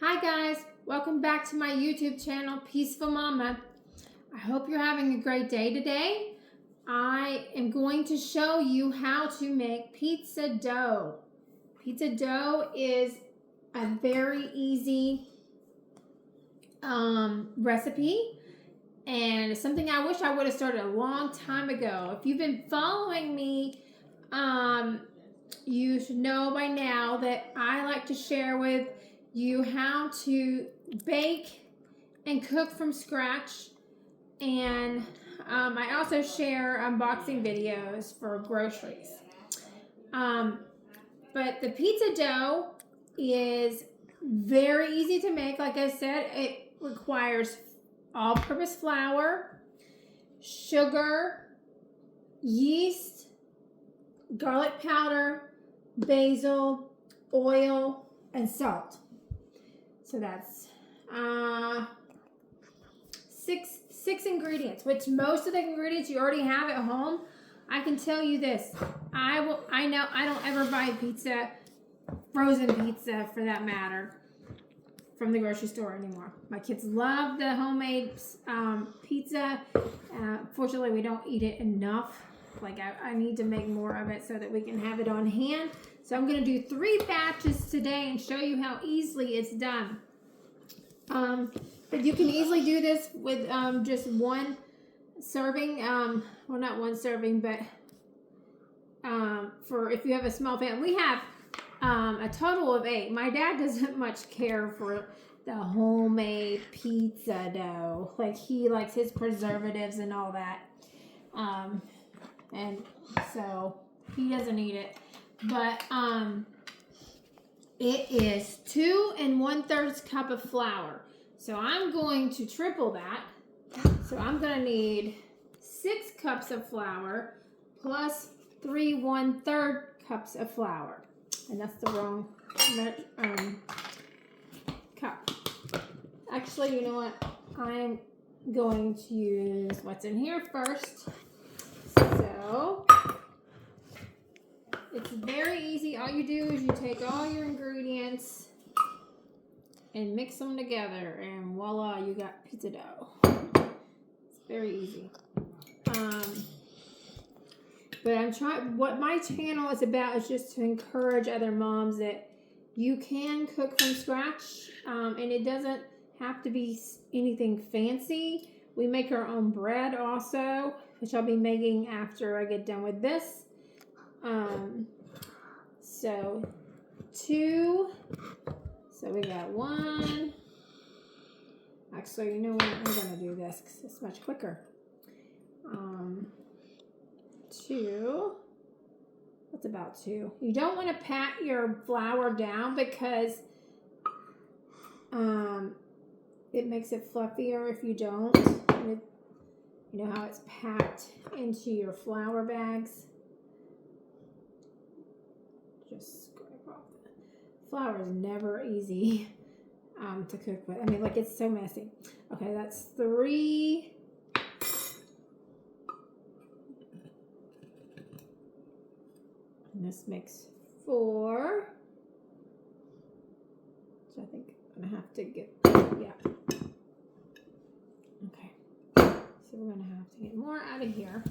Hi guys, welcome back to my YouTube channel, Peaceful Mama. I hope you're having a great day today. I am going to show you how to make pizza dough. Pizza dough is a very easy recipe and something I wish I would have started a long time ago. If you've been following me, you should know by now that I like to share with you how to bake and cook from scratch, and I also share unboxing videos for groceries. But the pizza dough is very easy to make. Like I said, it requires all-purpose flour, sugar, yeast, garlic powder, basil, oil, and salt. So that's six ingredients, which most of the ingredients you already have at home. I can tell you this: I know I don't ever buy pizza, frozen pizza for that matter, from the grocery store anymore. My kids love the homemade pizza. Fortunately, we don't eat it enough. Like I need to make more of it so that we can have it on hand. So I'm going to do 3 batches today and show you how easily it's done. But you can easily do this with just one serving. Well, not one serving, but for if you have a small family. We have a total of 8. My dad doesn't much care for the homemade pizza dough. Like, he likes his preservatives and all that. And so he doesn't eat it. But it is 2 1/3 cup of flour. So I'm going to triple that. So I'm going to need 6 cups of flour plus 3 1/3 cups of flour. And that's the wrong cup. Actually, you know what? I'm going to use what's in here first. So it's very easy. All you do is you take all your ingredients and mix them together, and voila, you got pizza dough. It's very easy. But I'm trying. What my channel is about is just to encourage other moms that you can cook from scratch, and it doesn't have to be anything fancy. We make our own bread also, which I'll be making after I get done with this. So 2. So we got 1. Actually, you know what? I'm going to do this because it's much quicker. 2. That's about 2. You don't want to pat your flour down because it makes it fluffier if you don't. You know how it's packed into your flour bags. Just scrape off. Flour is never easy to cook with. I mean, like, it's so messy. Okay, that's 3. And this makes 4. So I think I'm going to have to get, yeah. Okay. So we're going to have to get more out of here.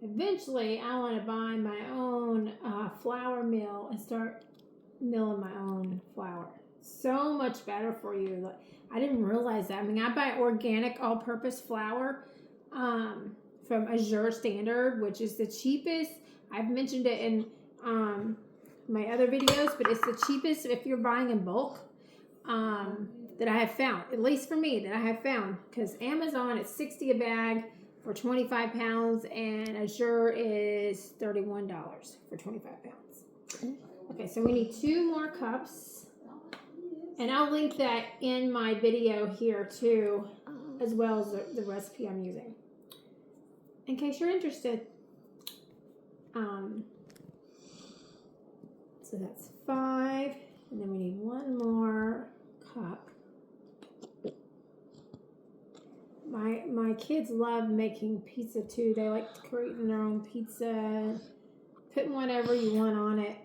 Eventually, I want to buy my own flour mill and start milling my own flour. So much better for you. I didn't realize that. I mean, I buy organic all-purpose flour from Azure Standard, which is the cheapest. I've mentioned it in my other videos, but it's the cheapest if you're buying in bulk that I have found, at least for me, that I have found. Because Amazon, it's $60 a bag for 25 pounds, and Azure is $31 for 25 pounds. Okay, so we need 2 more cups, and I'll link that in my video here too, as well as the recipe I'm using, in case you're interested. So that's 5, and then we need 1 more cup. My kids love making pizza too. They like creating their own pizza, putting whatever you want on it.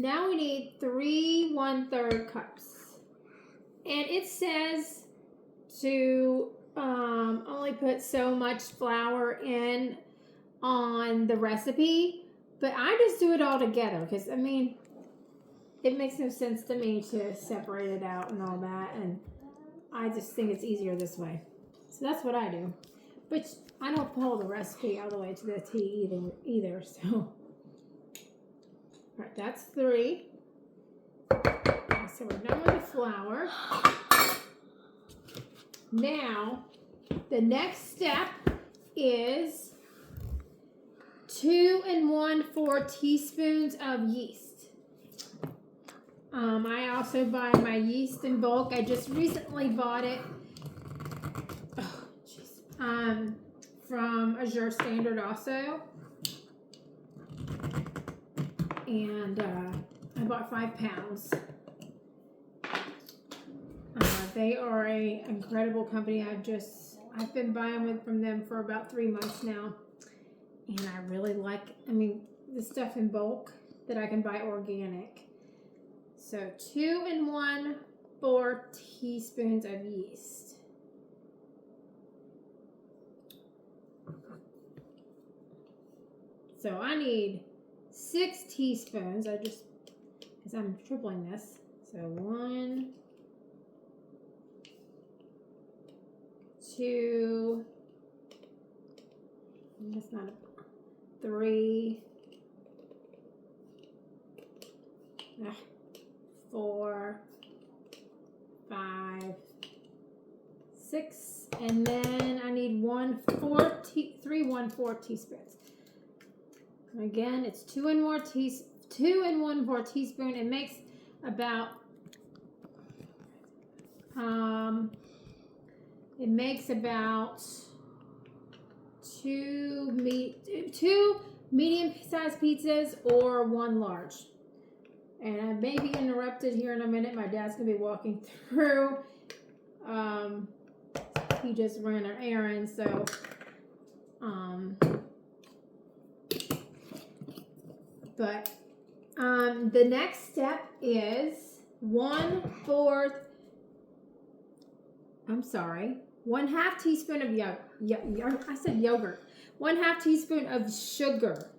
now we need 3 1/3 cups. And it says to only put so much flour in on the recipe, but I just do it all together because, I mean, it makes no sense to me to separate it out and all that, and I just think it's easier this way. So that's what I do. But I don't follow the recipe all the way to the T either. So, all right, that's 3. Okay, so we're done with the flour. Now, the next step is 2 1/4 teaspoons of yeast. I also buy my yeast in bulk. I just recently bought it from Azure Standard also. And I bought 5 pounds. They are an incredible company. I've been buying from them for about 3 months now. And I really like, the stuff in bulk that I can buy organic. So 2 1/4 teaspoons of yeast. So I need 6 teaspoons. Because I'm tripling this. So 1, 2, that's not 3, 4, 5, 6, and then I need 3 1/4 teaspoons. Again, it's 2 1/4 teaspoon. It makes about 2 medium-sized pizzas or 1 large. And I may be interrupted here in a minute. My dad's going to be walking through. He just ran an errand, so the next step is 1/4 teaspoon of I said yogurt. 1/2 teaspoon of sugar,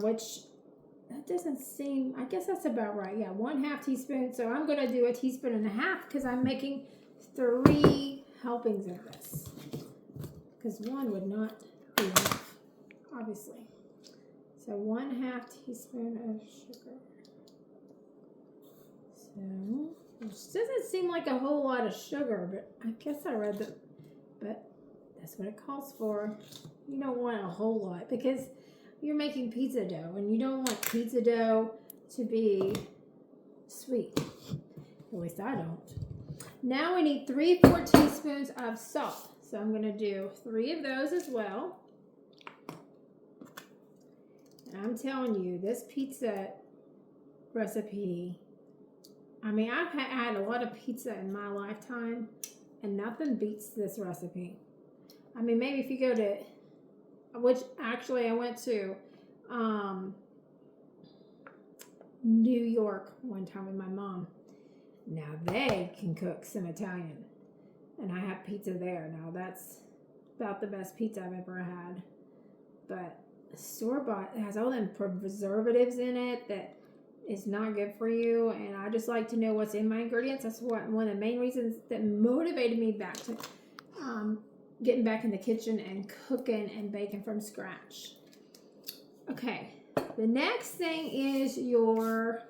which that doesn't seem, I guess that's about right. Yeah, 1/2 teaspoon. So I'm going to do 1.5 teaspoons because I'm making 3 helpings of this. Because 1 would not be enough, obviously. So 1/2 teaspoon of sugar. So, which doesn't seem like a whole lot of sugar, but I guess I read that, but that's what it calls for. You don't want a whole lot because you're making pizza dough and you don't want pizza dough to be sweet. At least I don't. Now we need 3/4 teaspoons of salt. So I'm going to do 3 of those as well. And I'm telling you, this pizza recipe, I've had a lot of pizza in my lifetime and nothing beats this recipe. Maybe if you go to, which actually I went to New York one time with my mom. Now they can cook some Italian. And I have pizza there. Now that's about the best pizza I've ever had. But store-bought has all them preservatives in it that is not good for you. And I just like to know what's in my ingredients. That's one of the main reasons that motivated me back to getting back in the kitchen and cooking and baking from scratch. Okay, the next thing is your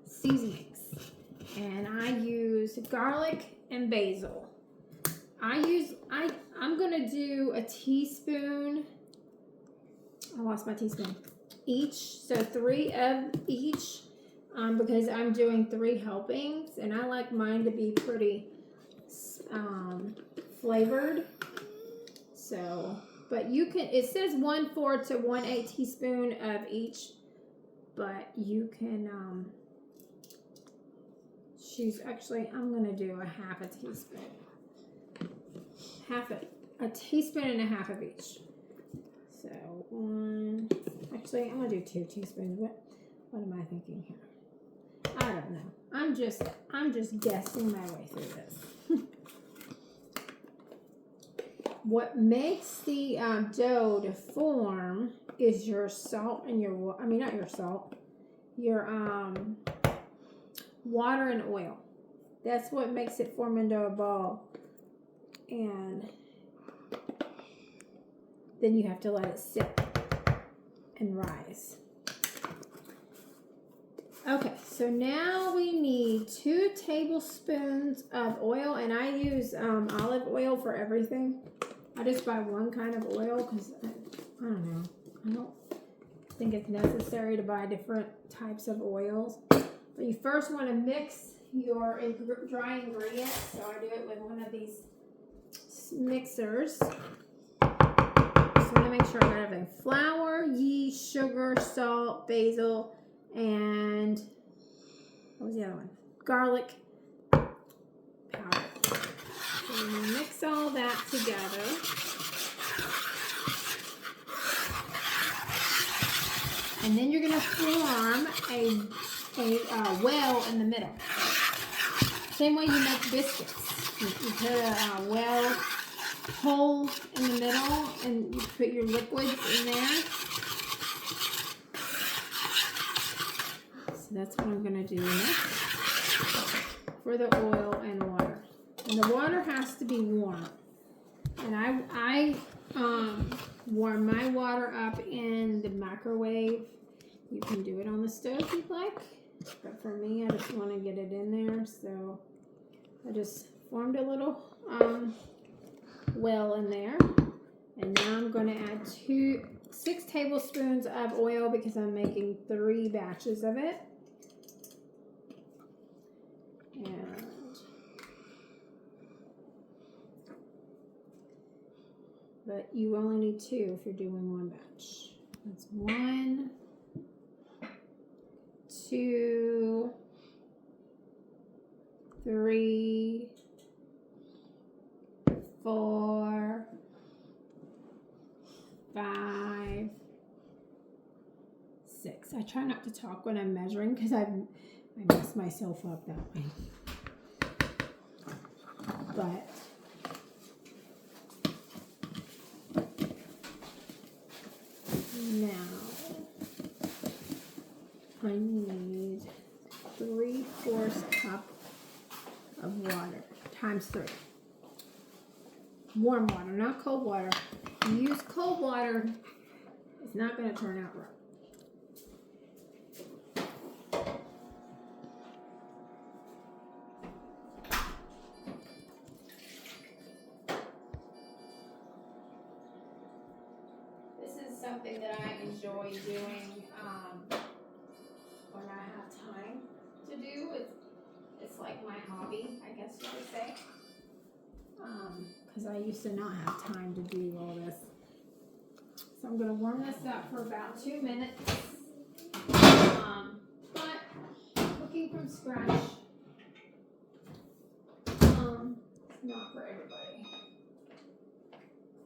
seasonings, and I use garlic and basil. I'm gonna do 1 teaspoon. I lost my teaspoon each, so 3 of each, because I'm doing 3 helpings, and I like mine to be pretty flavored. So, but you can, it says 1/4 to 1/8 teaspoon of each, but you can choose. Actually, I'm gonna do 1/2 teaspoon, 1/2 teaspoon and 1/2 of each. So 1, I Actually, I'm gonna do 2 teaspoons. What am I thinking here? I don't know. I'm just guessing my way through this. What makes the dough to form is your salt and your, I mean, not your salt, your water and oil. That's what makes it form into a ball. And then you have to let it sit and rise. Okay, so now we need 2 tablespoons of oil, and I use olive oil for everything. I just buy one kind of oil because I don't know. I don't think it's necessary to buy different types of oils. But you first want to mix your dry ingredients. So I do it with one of these mixers. Just want to make sure I got everything. Flour, yeast, sugar, salt, basil, and what was the other one? Garlic powder. So we mix all that together. And then you're going to form a well in the middle. Same way you make biscuits. You put a well hole in the middle and you put your liquids in there. So that's what I'm going to do next for the oil and water. And the water has to be warm. And I warm my water up in the microwave. You can do it on the stove if you'd like. But for me, I just want to get it in there. So I just formed a little well in there. And now I'm going to add 6 tablespoons of oil because I'm making 3 batches of it. But you only need 2 if you're doing one batch. That's 1, 2, 3, 4, 5, 6. I try not to talk when I'm measuring because I mess myself up that way. But now I need 3/4 cup of water times 3. Warm water, not cold water. If you use cold water, it's not going to turn out right. Something that I enjoy doing when I have time to do. It's like my hobby, I guess you could say. Because I used to not have time to do all this. So I'm going to warm this up for about 2 minutes. But cooking from scratch, it's not for everybody.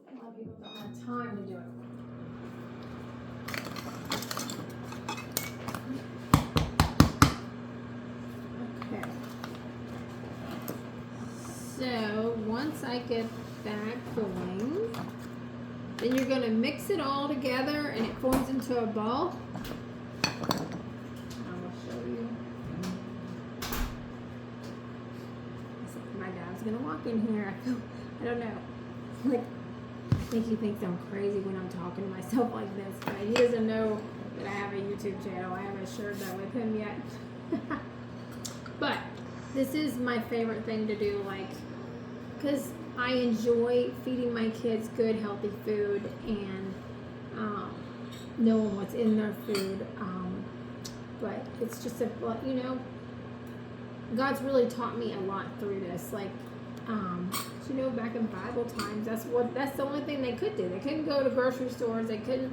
A lot of people don't have time to do it. So once I get that going, then you're going to mix it all together and it forms into a ball. I will show you. My dad's going to walk in here. I don't know. Like, I think he thinks I'm crazy when I'm talking to myself like this, but he doesn't know that I have a YouTube channel. I haven't shared that with him yet. But this is my favorite thing to do, like, because I enjoy feeding my kids good, healthy food and knowing what's in their food. But it's just God's really taught me a lot through this. Like, back in Bible times, that's the only thing they could do. They couldn't go to grocery stores. They couldn't,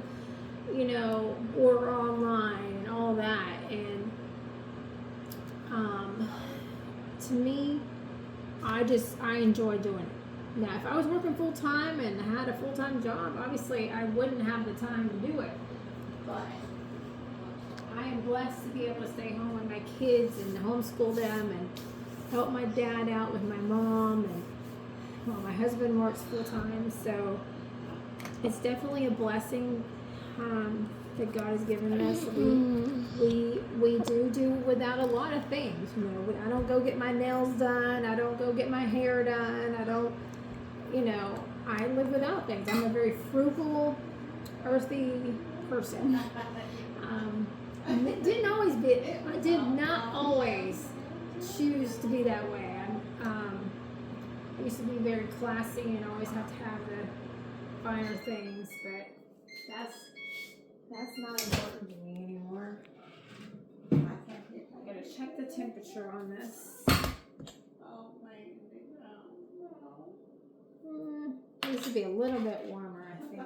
order online and all that. And to me, I enjoy doing it. Now, if I was working full time and had a full time job, obviously I wouldn't have the time to do it. But kids and homeschool them and help my dad out with my mom, and well, my husband works full time, so it's definitely a blessing that God has given us. We do without a lot of things. You know, I don't go get my nails done. I don't go get my hair done. I don't, you know, I live without things. I'm a very frugal, earthy person. And it didn't always be. I did not always choose to be that way. I used to be very classy and always have to have the finer things, but that's not important to me anymore. I gotta check the temperature on this. It needs to be a little bit warmer, I think.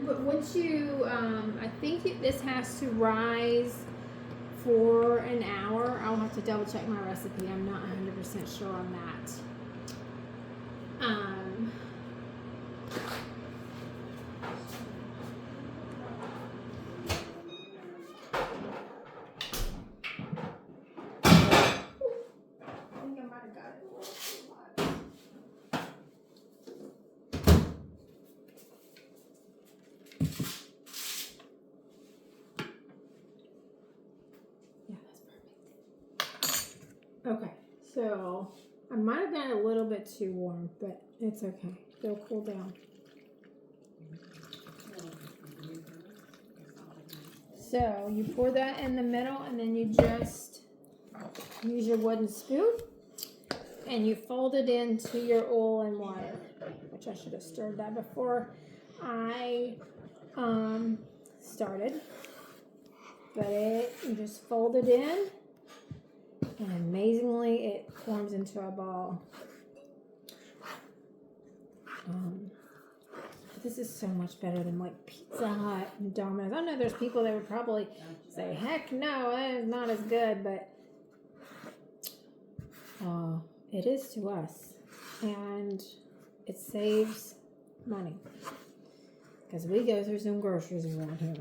But once you, I think this has to rise for an hour. I'll have to double check my recipe. I'm not 100% sure on that. I think I might have got it a little too hot. Yeah, that's perfect. Okay, so I might have been a little bit too warm, but it's okay. It'll cool down. So you pour that in the middle, and then you just use your wooden spoon and you fold it into your oil and water, which I should have stirred that before I started. But you just fold it in, and amazingly it forms into a ball. This is so much better than like Pizza Hut and Domino's. I know there's people that would probably say, heck no, that is not as good, but it is to us. And it saves money. Because we go through some groceries around here.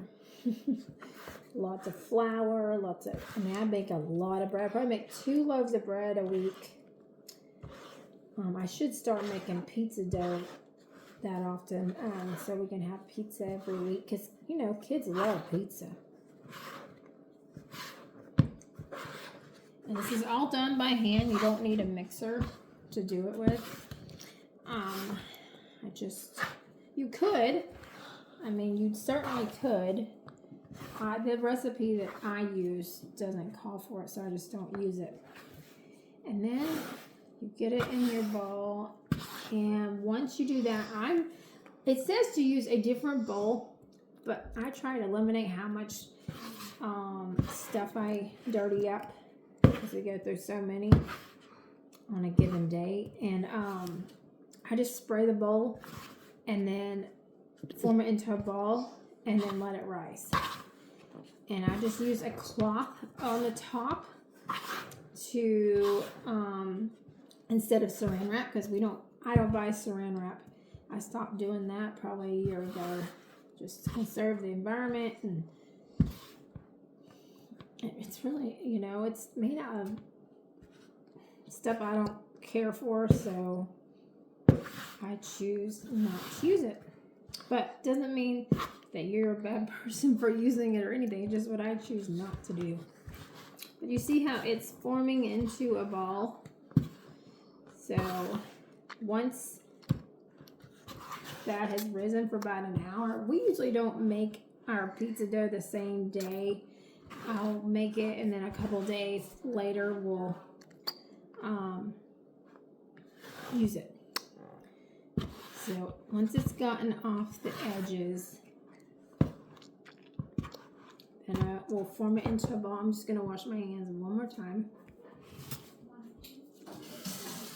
Lots of flour, I make a lot of bread. I probably make 2 loaves of bread a week. I should start making pizza dough that often, so we can have pizza every week, because you know kids love pizza. And this is all done by hand. You don't need a mixer to do it with. You could. I mean, you certainly could. The recipe that I use doesn't call for it, so I just don't use it. And then you get it in your bowl. And once you do that, it says to use a different bowl, but I try to eliminate how much stuff I dirty up, because we go through so many on a given day. And I just spray the bowl and then form it into a ball and then let it rise. And I just use a cloth on the top to instead of saran wrap, because I don't buy saran wrap. I stopped doing that probably a year ago, just to conserve the environment. And it's really, it's made out of stuff I don't care for, so I choose not to use it. But doesn't mean that you're a bad person for using it or anything. It's just what I choose not to do. But you see how it's forming into a ball? So once that has risen for about an hour, we usually don't make our pizza dough the same day. I'll make it, and then a couple days later we'll use it. So once it's gotten off the edges, then we'll form it into a ball. I'm just going to wash my hands one more time.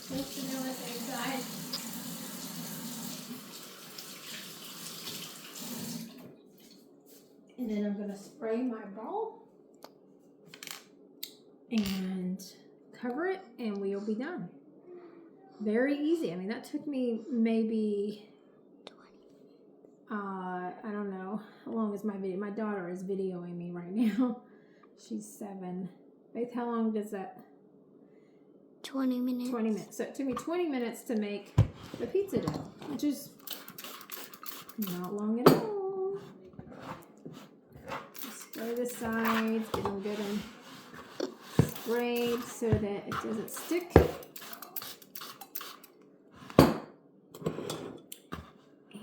Just to know what's inside. And then I'm going to spray my ball and cover it, and we'll be done. Very easy. I mean, that took me maybe I don't know how long is my video. My daughter is videoing me right now. She's 7. Faith, how long does that? 20 minutes. 20 minutes. So it took me 20 minutes to make the pizza dough, which is not long at all. Spray the sides, get them good and sprayed so that it doesn't stick.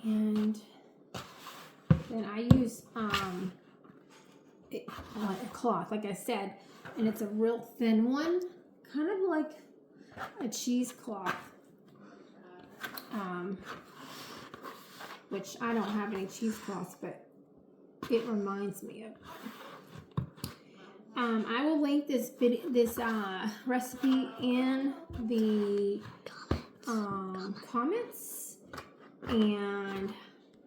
And then I use a cloth, like I said, and it's a real thin one, kind of like a cheesecloth, which I don't have any cheesecloths, but it reminds me of. I will link this recipe in the comments, and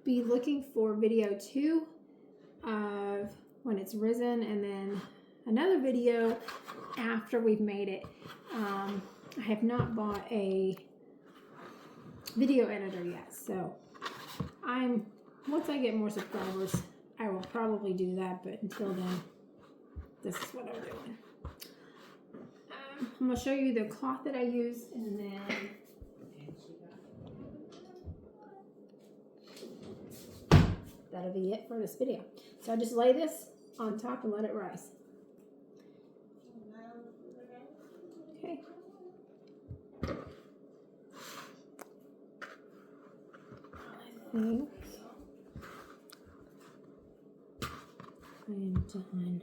be looking for video 2 of when it's risen, and then another video after we've made it. I have not bought a video editor yet, so once I get more subscribers, I will probably do that, but until then, this is what I'm doing. I'm going to show you the cloth that I use, and then that'll be it for this video. So I just lay this on top and let it rise. Okay. I think I am done.